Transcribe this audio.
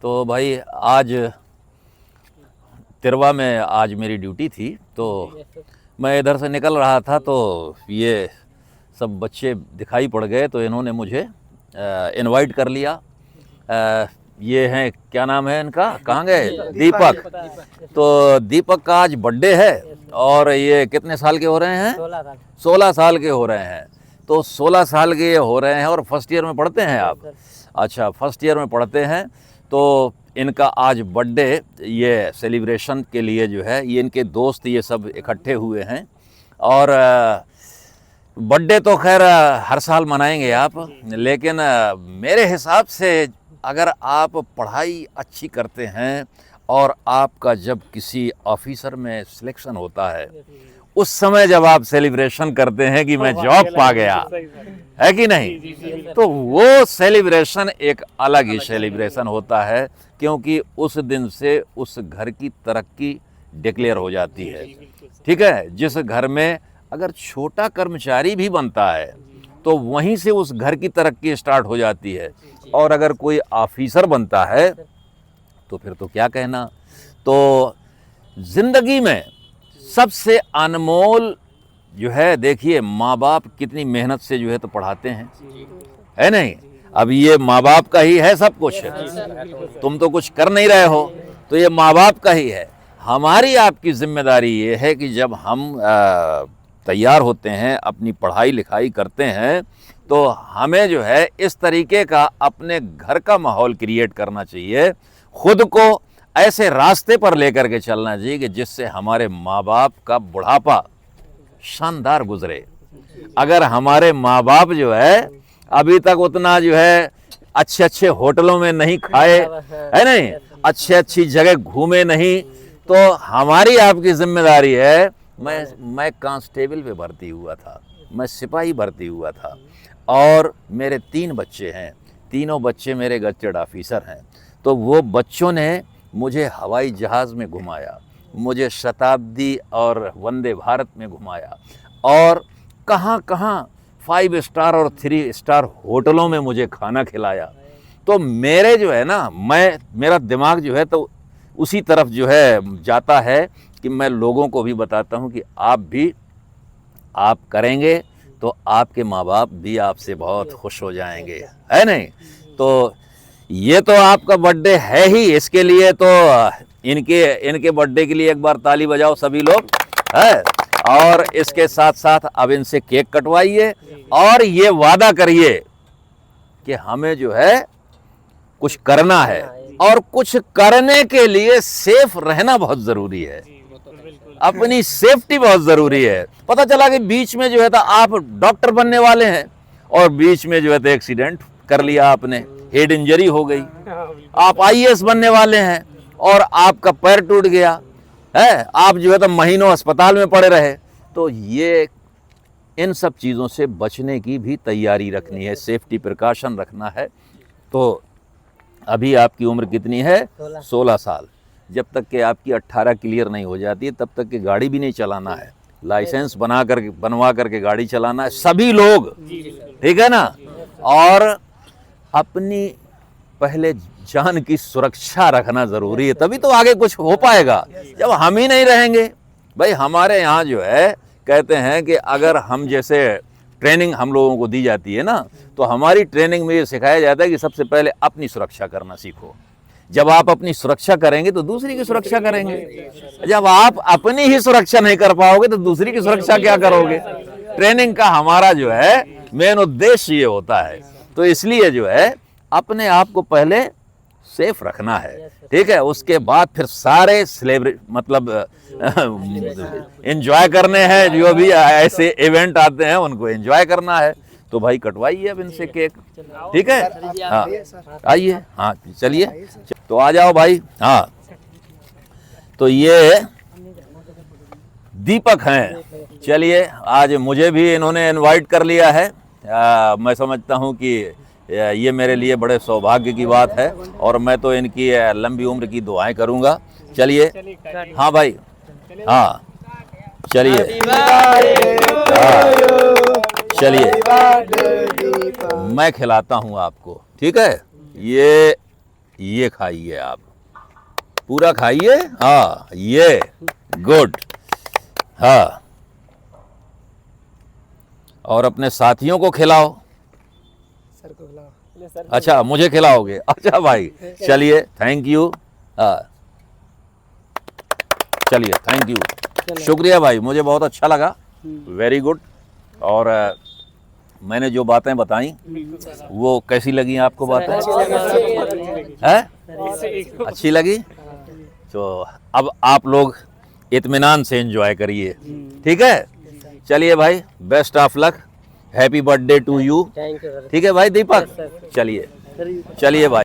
तो भाई आज तिरवा में आज मेरी ड्यूटी थी, तो मैं इधर से निकल रहा था तो ये सब बच्चे दिखाई पड़ गए, तो इन्होंने मुझे इनवाइट कर लिया। ये हैं, क्या नाम है इनका, कहाँ गए, दीपक। तो दीपक का आज बर्थडे है और ये कितने साल के हो रहे हैं? 16 साल के हो रहे हैं। तो 16 साल के ये हो रहे हैं और फर्स्ट ईयर में पढ़ते हैं आप? अच्छा, फर्स्ट ईयर में पढ़ते हैं। तो इनका आज बर्थडे ये सेलिब्रेशन के लिए जो है, ये इनके दोस्त ये सब इकट्ठे हुए हैं। और बर्थडे तो खैर हर साल मनाएंगे आप, लेकिन मेरे हिसाब से अगर आप पढ़ाई अच्छी करते हैं और आपका जब किसी ऑफिसर में सिलेक्शन होता है, उस समय जब आप सेलिब्रेशन करते हैं कि मैं जॉब पा गया, है कि नहीं, तो वो सेलिब्रेशन एक अलग ही सेलिब्रेशन होता है, क्योंकि उस दिन से उस घर की तरक्की डिक्लेयर हो जाती है। ठीक है, जिस घर में अगर छोटा कर्मचारी भी बनता है तो वहीं से उस घर की तरक्की स्टार्ट हो जाती है, और अगर कोई ऑफिसर बनता है तो फिर तो क्या कहना। तो जिंदगी में सबसे अनमोल जो है, देखिए माँ बाप कितनी मेहनत से जो है तो पढ़ाते हैं, है नहीं। अब ये माँ बाप का ही है सब कुछ, तुम तो कुछ कर नहीं रहे हो, तो ये माँ बाप का ही है। हमारी आपकी जिम्मेदारी ये है कि जब हम तैयार होते हैं, अपनी पढ़ाई लिखाई करते हैं, तो हमें जो है इस तरीके का अपने घर का माहौल क्रिएट करना चाहिए, खुद को ऐसे रास्ते पर लेकर के चलना चाहिए कि जिससे हमारे माँ बाप का बुढ़ापा शानदार गुजरे। अगर हमारे माँ बाप जो है अभी तक उतना जो है अच्छे अच्छे होटलों में नहीं खाए, है नहीं, अच्छी अच्छी जगह घूमे नहीं, तो हमारी आपकी जिम्मेदारी है। मैं कांस्टेबल पे भर्ती हुआ था, मैं सिपाही भर्ती हुआ था, और मेरे 3 बच्चे हैं, तीनों बच्चे मेरे गजेटेड ऑफिसर हैं। तो वो बच्चों ने मुझे हवाई जहाज़ में घुमाया, मुझे शताब्दी और वंदे भारत में घुमाया, और कहाँ कहाँ 5 स्टार और 3 स्टार होटलों में मुझे खाना खिलाया। तो मेरे जो है ना, मेरा दिमाग जो है तो उसी तरफ जो है जाता है कि मैं लोगों को भी बताता हूँ कि आप करेंगे तो आपके माँ बाप भी आपसे बहुत खुश हो जाएंगे, है नहीं। तो ये तो आपका बर्थडे है ही, इसके लिए तो इनके बर्थडे के लिए एक बार ताली बजाओ सभी लोग, है। और इसके साथ साथ अब इनसे केक कटवाइए और ये वादा करिए कि हमें जो है कुछ करना है, और कुछ करने के लिए सेफ रहना बहुत ज़रूरी है, अपनी सेफ्टी बहुत ज़रूरी है। पता चला कि बीच में जो है तो आप डॉक्टर बनने वाले हैं और बीच में जो है तो एक्सीडेंट कर लिया आपने, हेड इंजरी हो गई। आप आईएएस बनने वाले हैं और आपका पैर टूट गया है, आप जो है तो महीनों अस्पताल में पड़े रहे। तो ये इन सब चीज़ों से बचने की भी तैयारी रखनी है, सेफ्टी प्रिकॉशन रखना है। तो अभी आपकी उम्र कितनी है? 16 साल। जब तक कि आपकी 18 क्लियर नहीं हो जाती है तब तक कि गाड़ी भी नहीं चलाना है, लाइसेंस बनवा करके गाड़ी चलाना है सभी लोग, ठीक है ना। और अपनी पहले जान की सुरक्षा रखना ज़रूरी है, तभी तो आगे कुछ हो पाएगा। जब हम ही नहीं रहेंगे, भाई हमारे यहाँ जो है कहते हैं कि अगर हम जैसे ट्रेनिंग हम लोगों को दी जाती है ना, तो हमारी ट्रेनिंग में ये सिखाया जाता है कि सबसे पहले अपनी सुरक्षा करना सीखो। जब आप अपनी सुरक्षा करेंगे तो दूसरी की सुरक्षा करेंगे, जब आप अपनी ही सुरक्षा नहीं कर पाओगे तो दूसरी की सुरक्षा क्या करोगे। ट्रेनिंग का हमारा जो है मेन उद्देश्य ये होता है। तो इसलिए जो है अपने आप को पहले सेफ रखना है, ठीक है। उसके बाद फिर सारे मतलब एंजॉय करने हैं, जो भी ऐसे इवेंट आते हैं उनको एंजॉय करना है। तो भाई कटवाइए अब इनसे केक, ठीक है। हाँ आइए, हाँ चलिए, तो आ जाओ भाई। हाँ तो ये दीपक हैं, चलिए आज मुझे भी इन्होंने इनवाइट कर लिया है। मैं समझता हूँ कि ये मेरे लिए बड़े सौभाग्य की बात है, और मैं तो इनकी लंबी उम्र की दुआएं करूँगा। चलिए, हाँ भाई, हाँ चलिए, चलिए मैं खिलाता हूँ आपको, ठीक है। ये खाइए आप, पूरा खाइए। हाँ ये गुड। हाँ, और अपने साथियों को खिलाओ। सर को खिलाओ। अच्छा मुझे खिलाओगे? अच्छा भाई चलिए, थैंक यू। हाँ चलिए, थैंक यू, शुक्रिया भाई, मुझे बहुत अच्छा लगा, वेरी गुड। और मैंने जो बातें बताई वो कैसी लगी आपको बातें? हैं? अच्छी लगी? तो अब आप लोग इत्मीनान से एंजॉय करिए, ठीक है? चलिए भाई, best of luck, happy birthday to you. Thank you sir. ठीक है भाई दीपक, चलिए चलिए भाई।